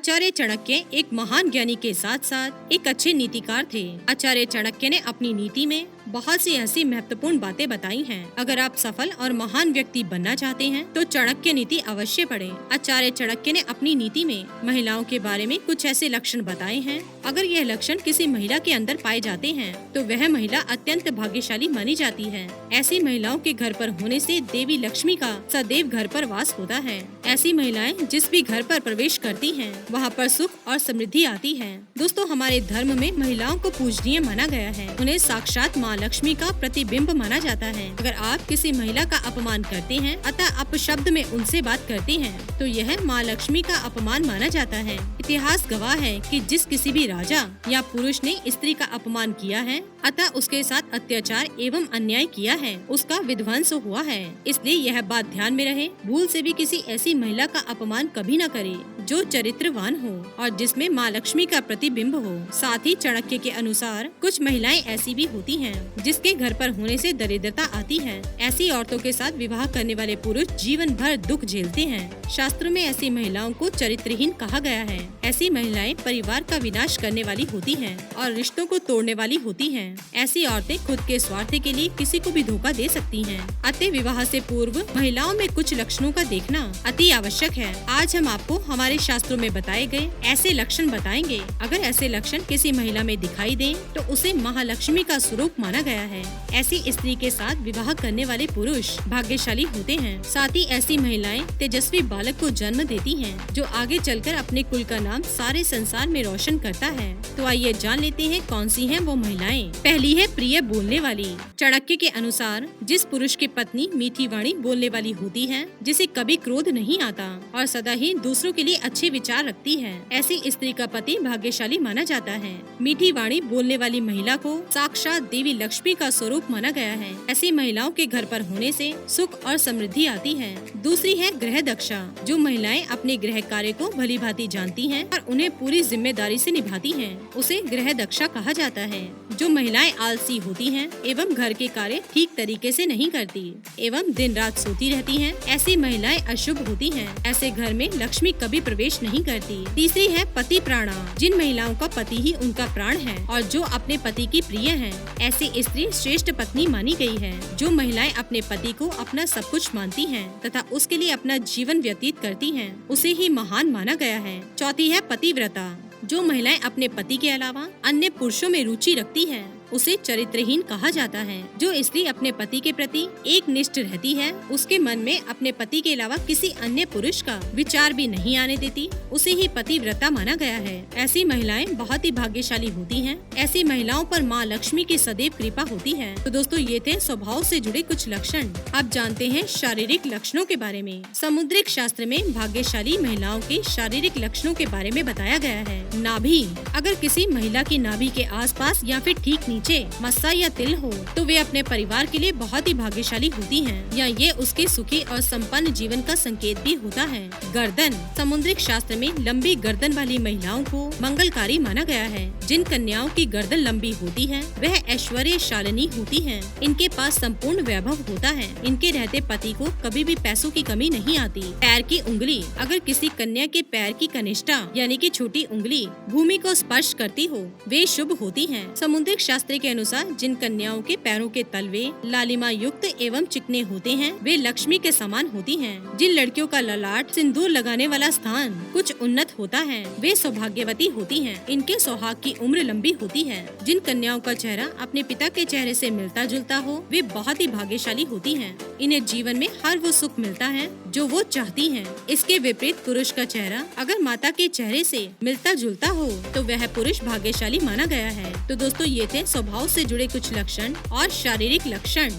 आचार्य चाणक्य एक महान ज्ञानी के साथ साथ एक अच्छे नीतिकार थे। आचार्य चाणक्य ने अपनी नीति में बहुत सी ऐसी महत्वपूर्ण बातें बताई हैं। अगर आप सफल और महान व्यक्ति बनना चाहते हैं तो चाणक्य नीति अवश्य पढ़ें। आचार्य चाणक्य ने अपनी नीति में महिलाओं के बारे में कुछ ऐसे लक्षण बताए हैं। अगर यह लक्षण किसी महिला के अंदर पाए जाते हैं तो वह महिला अत्यंत भाग्यशाली मानी जाती है। ऐसी महिलाओं के घर पर होने से देवी लक्ष्मी का सदैव घर पर वास होता है। ऐसी महिलाएं जिस भी घर पर प्रवेश करती हैं, वहाँ पर सुख और समृद्धि आती है। दोस्तों, हमारे धर्म में महिलाओं को पूजनीय माना गया है। उन्हें साक्षात माँ लक्ष्मी का प्रतिबिंब माना जाता है। अगर आप किसी महिला का अपमान करते हैं अतः अपशब्द में उनसे बात करते हैं तो यह माँ लक्ष्मी का अपमान माना जाता है। इतिहास गवाह है कि जिस किसी भी राजा या पुरुष ने स्त्री का अपमान किया है अतः उसके साथ अत्याचार एवं अन्याय किया है, उसका विध्वंस हुआ है। इसलिए यह बात ध्यान में रहे, भूल से भी किसी ऐसी महिला का अपमान कभी न करे जो चरित्रवान हो और जिसमें माँ लक्ष्मी का प्रतिबिंब हो। साथ ही चाणक्य के अनुसार कुछ महिलाएं ऐसी भी होती हैं जिसके घर पर होने से दरिद्रता आती है। ऐसी औरतों के साथ विवाह करने वाले पुरुष जीवन भर दुख झेलते हैं। शास्त्रों में ऐसी महिलाओं को चरित्रहीन कहा गया है। ऐसी महिलाएं परिवार का विनाश करने वाली होती हैं और रिश्तों को तोड़ने वाली होती हैं। ऐसी औरतें खुद के स्वार्थ के लिए किसी को भी धोखा दे सकती हैं। अतः विवाह से पूर्व महिलाओं में कुछ लक्षणों का देखना अति आवश्यक है। आज हम आपको हमारे शास्त्रों में बताए गए ऐसे लक्षण बताएंगे। अगर ऐसे लक्षण किसी महिला में दिखाई दें तो उसे महालक्ष्मी का स्वरूप माना गया है। ऐसी स्त्री के साथ विवाह करने वाले पुरुष भाग्यशाली होते हैं। साथ ही ऐसी महिलाएं तेजस्वी बालक को जन्म देती हैं, जो आगे चलकर अपने कुल का नाम सारे संसार में रोशन करता है। तो आइए जान लेते हैं कौन सी हैं वो महिलाएं। पहली है प्रिय बोलने वाली। चाणक्य के अनुसार जिस पुरुष की पत्नी मीठी वाणी बोलने वाली होती है, जिसे कभी क्रोध नहीं आता और सदा ही दूसरों के लिए अच्छे विचार रखती है, ऐसी स्त्री का पति भाग्यशाली माना जाता है। मीठी वाणी बोलने वाली महिला को साक्षात देवी लक्ष्मी का स्वरूप माना गया है। ऐसी महिलाओं के घर पर होने से सुख और समृद्धि आती है। दूसरी है गृह दक्षा। जो महिलाएं अपने गृह कार्य को भली भांति जानती हैं और उन्हें पूरी जिम्मेदारी से निभाती हैं, उसे गृह दक्षा कहा जाता है। जो महिलाएं आलसी होती हैं एवं घर के कार्य ठीक तरीके से नहीं करती एवं दिन रात सोती रहती हैं, ऐसी महिलाएं अशुभ होती हैं। ऐसे घर में लक्ष्मी कभी प्रवेश नहीं करती। तीसरी है पति प्राणा। जिन महिलाओं का पति ही उनका प्राण है और जो अपने पति की प्रिय हैं, ऐसी स्त्री श्रेष्ठ पत्नी मानी गई है। जो महिलाएं अपने पति को अपना सब कुछ मानती हैं तथा उसके लिए अपना जीवन व्यतीत करती हैं, उसे ही महान माना गया है। चौथी है पतिव्रता। जो महिलाएं अपने पति के अलावा अन्य पुरुषों में रुचि रखती हैं, उसे चरित्रहीन कहा जाता है। जो स्त्री अपने पति के प्रति एक निष्ठ रहती है, उसके मन में अपने पति के अलावा किसी अन्य पुरुष का विचार भी नहीं आने देती, उसे ही पतिव्रता माना गया है। ऐसी महिलाएं बहुत ही भाग्यशाली होती हैं। ऐसी महिलाओं पर माँ लक्ष्मी की सदैव कृपा होती है। तो दोस्तों, ये थे स्वभाव से जुड़े कुछ लक्षण। अब जानते हैं शारीरिक लक्षणों के बारे में। समुद्रिक शास्त्र में भाग्यशाली महिलाओं के शारीरिक लक्षणों के बारे में बताया गया है। नाभि। अगर किसी महिला की नाभि के आसपास या फिर ठीक नीचे मस्सा या तिल हो तो वे अपने परिवार के लिए बहुत ही भाग्यशाली होती हैं, या ये उसके सुखी और संपन्न जीवन का संकेत भी होता है। गर्दन। समुद्रिक शास्त्र में लंबी गर्दन वाली महिलाओं को मंगलकारी माना गया है। जिन कन्याओं की गर्दन लंबी होती है वह ऐश्वर्यशालिनी होती हैं। इनके पास संपूर्ण वैभव होता है। इनके रहते पति को कभी भी पैसों की कमी नहीं आती। पैर की उंगली। अगर किसी कन्या के पैर की कनिष्ठा यानी कि छोटी उंगली भूमि को स्पर्श करती हो, वे शुभ होती हैं। समुद्रिक शास्त्र के अनुसार जिन कन्याओं के पैरों के तलवे लालिमा युक्त एवं चिकने होते हैं, वे लक्ष्मी के समान होती हैं। जिन लड़कियों का ललाट सिंदूर लगाने वाला स्थान कुछ उन्नत होता है, वे सौभाग्यवती होती हैं। इनके सुहाग की उम्र लंबी होती है। जिन कन्याओं का चेहरा अपने पिता के चेहरे से मिलता जुलता हो, वे बहुत ही भाग्यशाली होती हैं। इन्हें जीवन में हर वो सुख मिलता है जो वो चाहती हैं। इसके विपरीत पुरुष का चेहरा अगर माता के चेहरे से मिलता जुलता हो तो वह पुरुष भाग्यशाली माना गया है। तो दोस्तों, ये थे स्वभाव से जुड़े कुछ लक्षण और शारीरिक लक्षण।